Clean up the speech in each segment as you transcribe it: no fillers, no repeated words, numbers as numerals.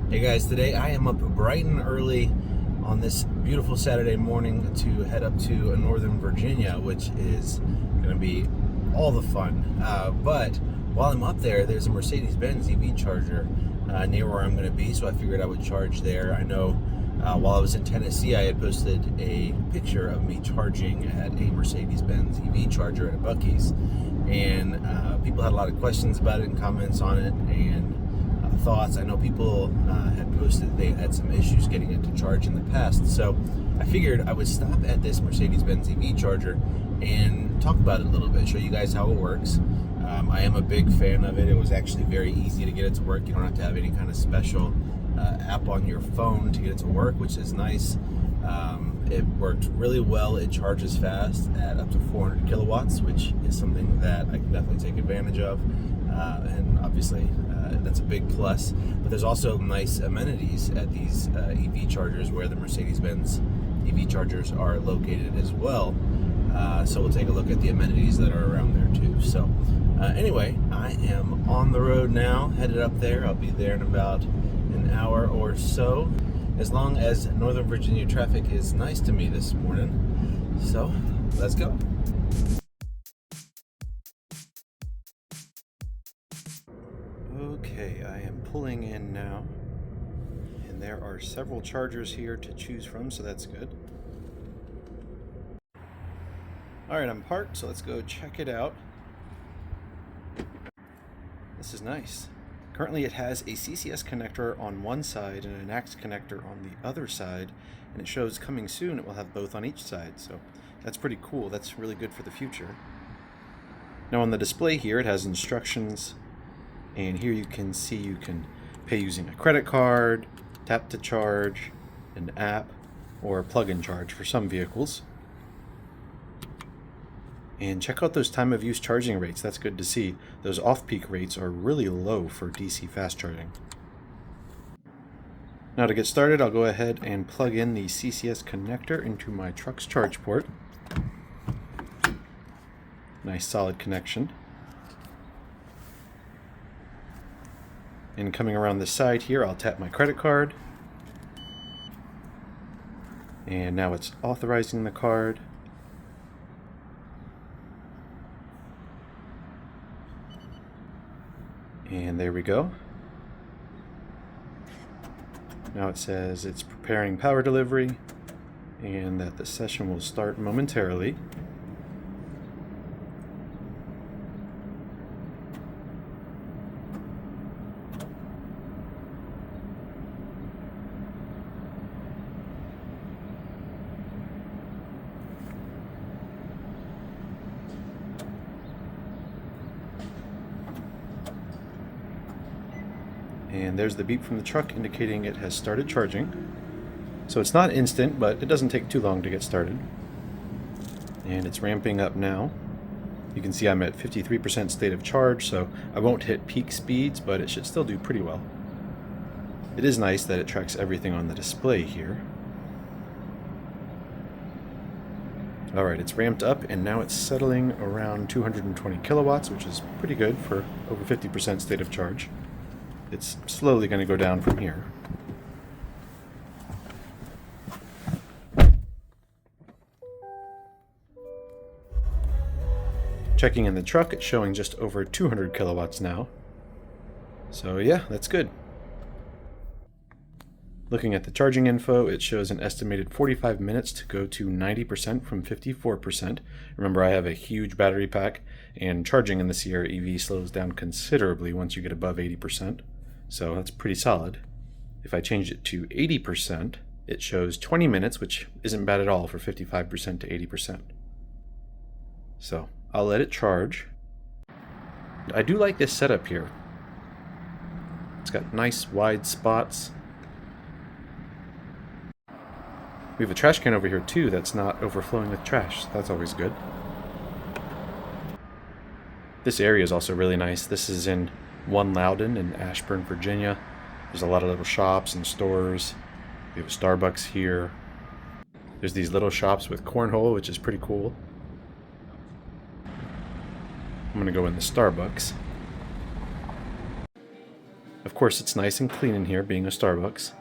Hey guys, today I am up bright and early on this beautiful Saturday morning to head up to Northern Virginia, which is going to be all the fun. But while I'm up there, there's a Mercedes-Benz EV charger near where I'm going to be, so I figured I would charge there. I know while I was in Tennessee, I had posted a picture of me charging at a Mercedes-Benz EV charger at Buc-ee's, and people had a lot of questions about it and comments on it, and thoughts. I know people had posted they had some issues getting it to charge in the past, so I figured I would stop at this Mercedes-Benz EV charger and talk about it a little bit, show you guys how it works. I am a big fan of it. It was actually very easy to get it to work. You don't have to have any kind of special app on your phone to get it to work, which is nice. It worked really well. It charges fast at up to 400 kilowatts, which is something that I can definitely take advantage of, and obviously that's a big plus. But there's also nice amenities at these EV chargers where the Mercedes-Benz EV chargers are located as well. So we'll take a look at the amenities that are around there too. So anyway, I am on the road now, headed up there. I'll be there in about an hour or so, as long as Northern Virginia traffic is nice to me this morning. So let's go. Okay, I am pulling in now, and there are several chargers here to choose from, so that's good. Alright, I'm parked, so let's go check it out. This is nice. Currently it has a CCS connector on one side and an AX connector on the other side, and it shows coming soon it will have both on each side, so that's pretty cool. That's really good for the future. Now on the display here it has instructions, and here you can see you can pay using a credit card, tap to charge, an app, or plug-in charge for some vehicles. And check out those time of use charging rates. That's good to see. Those off-peak rates are really low for DC fast charging. Now to get started, I'll go ahead and plug in the CCS connector into my truck's charge port. Nice solid connection. And coming around the side here, I'll tap my credit card. And now it's authorizing the card. And there we go. Now it says it's preparing power delivery and that the session will start momentarily. And there's the beep from the truck indicating it has started charging. So it's not instant, but it doesn't take too long to get started. And it's ramping up now. You can see I'm at 53% state of charge, so I won't hit peak speeds, but it should still do pretty well. It is nice that it tracks everything on the display here. Alright, it's ramped up and now it's settling around 220 kilowatts, which is pretty good for over 50% state of charge. It's slowly going to go down from here. Checking in the truck, it's showing just over 200 kilowatts now. So yeah, that's good. Looking at the charging info, it shows an estimated 45 minutes to go to 90% from 54%. Remember, I have a huge battery pack, and charging in the Sierra EV slows down considerably once you get above 80%. So that's pretty solid. If I change it to 80%, it shows 20 minutes, which isn't bad at all for 55% to 80%. So I'll let it charge. I do like this setup here. It's got nice wide spots. We have a trash can over here too that's not overflowing with trash. So that's always good. This area is also really nice. This is in One Loudon in Ashburn, Virginia. There's a lot of little shops and stores. We have a Starbucks here. There's these little shops with cornhole, which is pretty cool. I'm gonna go in the Starbucks. Of course, it's nice and clean in here, being a Starbucks.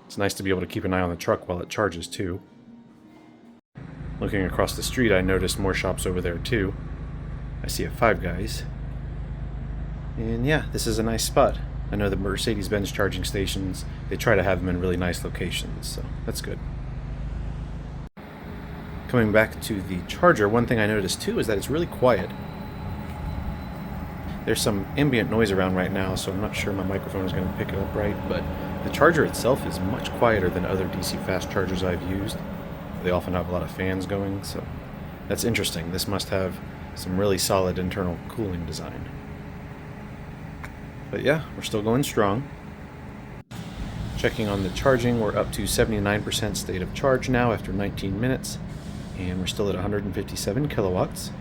It's nice to be able to keep an eye on the truck while it charges, too. Looking across the street, I noticed more shops over there, too. I see a Five Guys. And yeah, this is a nice spot. I know the Mercedes-Benz charging stations, they try to have them in really nice locations, so that's good. Coming back to the charger, one thing I noticed too is that it's really quiet. There's some ambient noise around right now, so I'm not sure my microphone is going to pick it up right, but the charger itself is much quieter than other DC fast chargers I've used. They often have a lot of fans going, so that's interesting. This must have some really solid internal cooling design. But yeah, we're still going strong. Checking on the charging, we're up to 79% state of charge now after 19 minutes, and we're still at 157 kilowatts.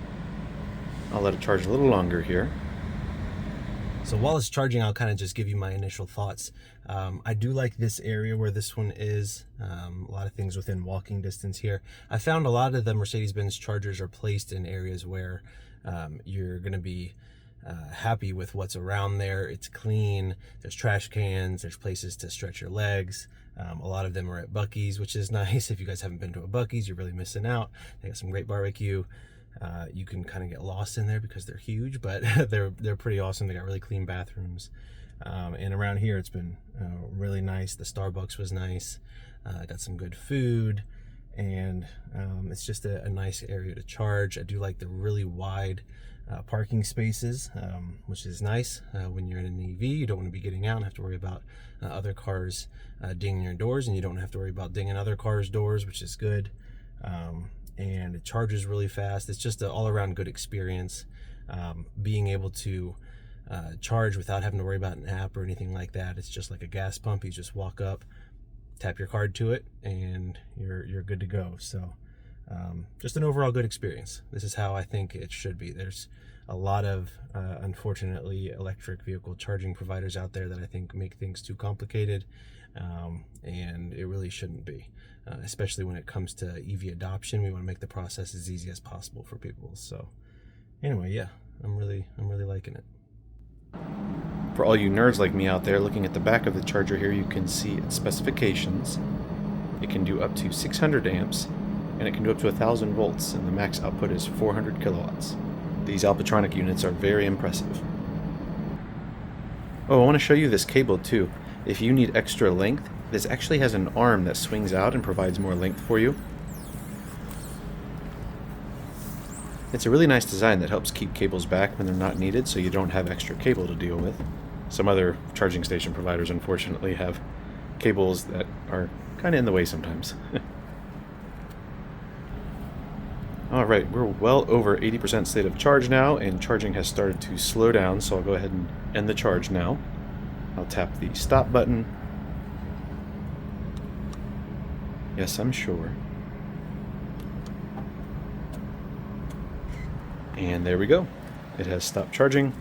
I'll let it charge a little longer here. So while it's charging, I'll kind of just give you my initial thoughts. I do like this area where this one is. A lot of things within walking distance here. I found a lot of the Mercedes-Benz chargers are placed in areas where you're going to be happy with what's around there. It's clean. There's trash cans. There's places to stretch your legs. A lot of them are at Buc-ee's, which is nice. If you guys haven't been to a Buc-ee's, you're really missing out. They got some great barbecue. You can kind of get lost in there because they're huge, but they're pretty awesome. They got really clean bathrooms. And around here, it's been really nice. The Starbucks was nice. Got some good food, and it's just a nice area to charge. I do like the really wide parking spaces, which is nice. When you're in an EV, you don't want to be getting out and have to worry about other cars dinging your doors, and you don't have to worry about dinging other cars' doors, which is good. And it charges really fast. It's just an all-around good experience. Being able to charge without having to worry about an app or anything like that. It's just like a gas pump. You just walk up, tap your card to it, and you're good to go. So just an overall good experience. This is how I think it should be. There's a lot of unfortunately electric vehicle charging providers out there that I think make things too complicated, and it really shouldn't be. Especially when it comes to EV adoption, we want to make the process as easy as possible for people. So anyway, yeah, I'm really liking it. For all you nerds like me out there, looking at the back of the charger here, you can see its specifications. It can do up to 600 amps, and it can do up to 1,000 volts, and the max output is 400 kilowatts. These Alpatronic units are very impressive. Oh, I want to show you this cable too. If you need extra length, this actually has an arm that swings out and provides more length for you. It's a really nice design that helps keep cables back when they're not needed, so you don't have extra cable to deal with. Some other charging station providers, unfortunately, have cables that are kind of in the way sometimes. Alright, we're well over 80% state of charge now, and charging has started to slow down, so I'll go ahead and end the charge now. I'll tap the stop button. Yes, I'm sure. And there we go. It has stopped charging.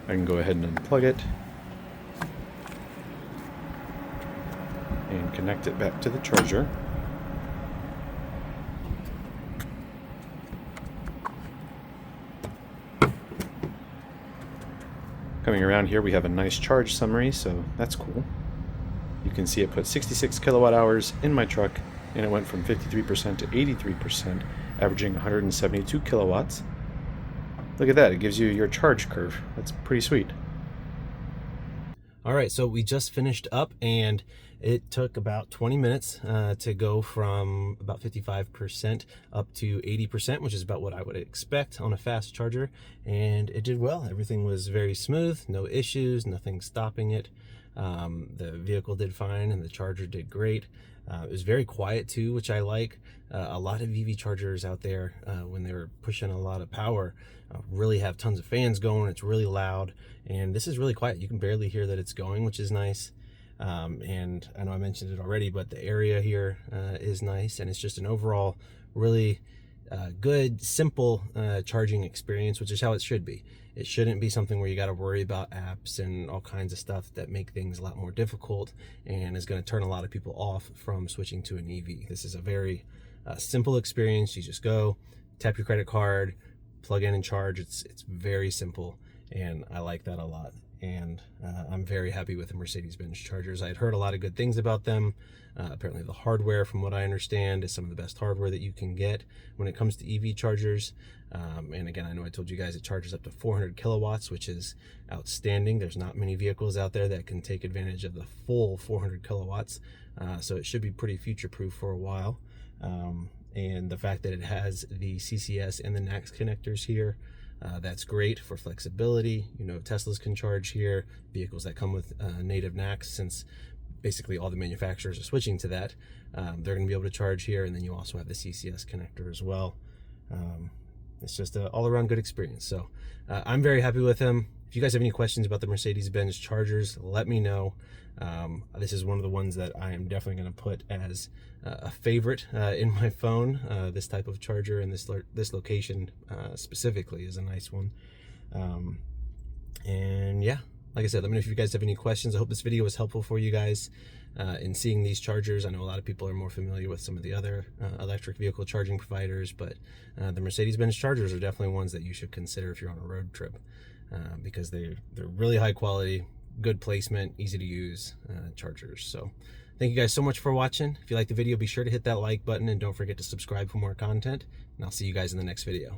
I can go ahead and unplug it and connect it back to the charger. Coming around here, we have a nice charge summary, so that's cool. You can see it put 66 kilowatt hours in my truck, and it went from 53% to 83%, averaging 172 kilowatts. Look at that, it gives you your charge curve. That's pretty sweet. All right, so we just finished up, and it took about 20 minutes to go from about 55% up to 80%, which is about what I would expect on a fast charger. And it did well. Everything was very smooth, no issues, nothing stopping it. The vehicle did fine, and the charger did great. It was very quiet too, which I like. A lot of EV chargers out there, when they're pushing a lot of power, really have tons of fans going. It's really loud, and this is really quiet. You can barely hear that it's going, which is nice. And I know I mentioned it already, but the area here is nice, and it's just an overall really good, simple charging experience, which is how it should be. It shouldn't be something where you got to worry about apps and all kinds of stuff that make things a lot more difficult and is going to turn a lot of people off from switching to an EV. This is a very simple experience. You just go, tap your credit card, plug in and charge. It's very simple, and I like that a lot. And I'm very happy with the Mercedes-Benz chargers. I had heard a lot of good things about them. Apparently the hardware, from what I understand, is some of the best hardware that you can get when it comes to EV chargers. And again, I know I told you guys it charges up to 400 kilowatts, which is outstanding. There's not many vehicles out there that can take advantage of the full 400 kilowatts. So it should be pretty future-proof for a while. And the fact that it has the CCS and the NACS connectors here, that's great for flexibility. You know, Teslas can charge here, vehicles that come with native NACS, since basically all the manufacturers are switching to that. They're going to be able to charge here, and then you also have the CCS connector as well. It's just an all-around good experience. So I'm very happy with them. If you guys have any questions about the Mercedes-Benz chargers, let me know. This is one of the ones that I am definitely going to put as a favorite in my phone. This type of charger and this location specifically is a nice one. And yeah, like I said, let me know if you guys have any questions. I hope this video was helpful for you guys in seeing these chargers. I know a lot of people are more familiar with some of the other electric vehicle charging providers, but the Mercedes-Benz chargers are definitely ones that you should consider if you're on a road trip, because they're really high quality, good placement, easy to use chargers. So thank you guys so much for watching. If you liked the video, be sure to hit that like button, and don't forget to subscribe for more content, and I'll see you guys in the next video.